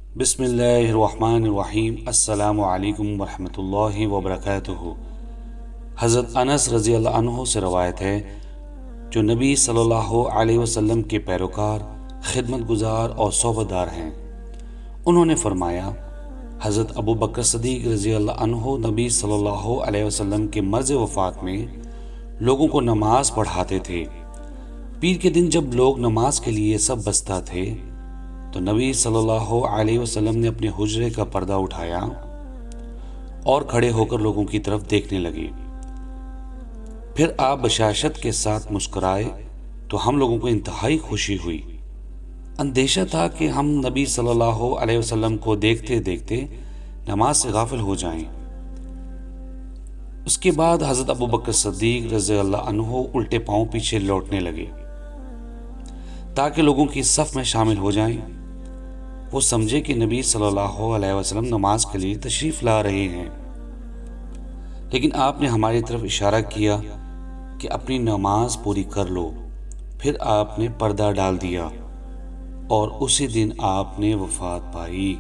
بسم اللہ الرحمن الرحیم۔ السلام علیکم ورحمۃ اللہ وبرکاتہ۔ حضرت انس رضی اللہ عنہ سے روایت ہے، جو نبی صلی اللہ علیہ وسلم کے پیروکار، خدمت گزار اور صحبت دار ہیں۔ انہوں نے فرمایا، حضرت ابو بکر صدیق رضی اللہ عنہ نبی صلی اللہ علیہ وسلم کے مرض وفات میں لوگوں کو نماز پڑھاتے تھے۔ پیر کے دن جب لوگ نماز کے لیے سب بستہ تھے تو نبی صلی اللہ علیہ وسلم نے اپنے حجرے کا پردہ اٹھایا اور کھڑے ہو کر لوگوں کی طرف دیکھنے لگے۔ پھر آپ بشاشت کے ساتھ مسکرائے تو ہم لوگوں کو انتہائی خوشی ہوئی۔ اندیشہ تھا کہ ہم نبی صلی اللہ علیہ وسلم کو دیکھتے دیکھتے نماز سے غافل ہو جائیں۔ اس کے بعد حضرت ابو بکر صدیق رضی اللہ عنہ الٹے پاؤں پیچھے لوٹنے لگے تاکہ لوگوں کی صف میں شامل ہو جائیں۔ وہ سمجھے کہ نبی صلی اللہ علیہ وسلم نماز کے لیے تشریف لا رہے ہیں، لیکن آپ نے ہماری طرف اشارہ کیا کہ اپنی نماز پوری کر لو۔ پھر آپ نے پردہ ڈال دیا اور اسی دن آپ نے وفات پائی۔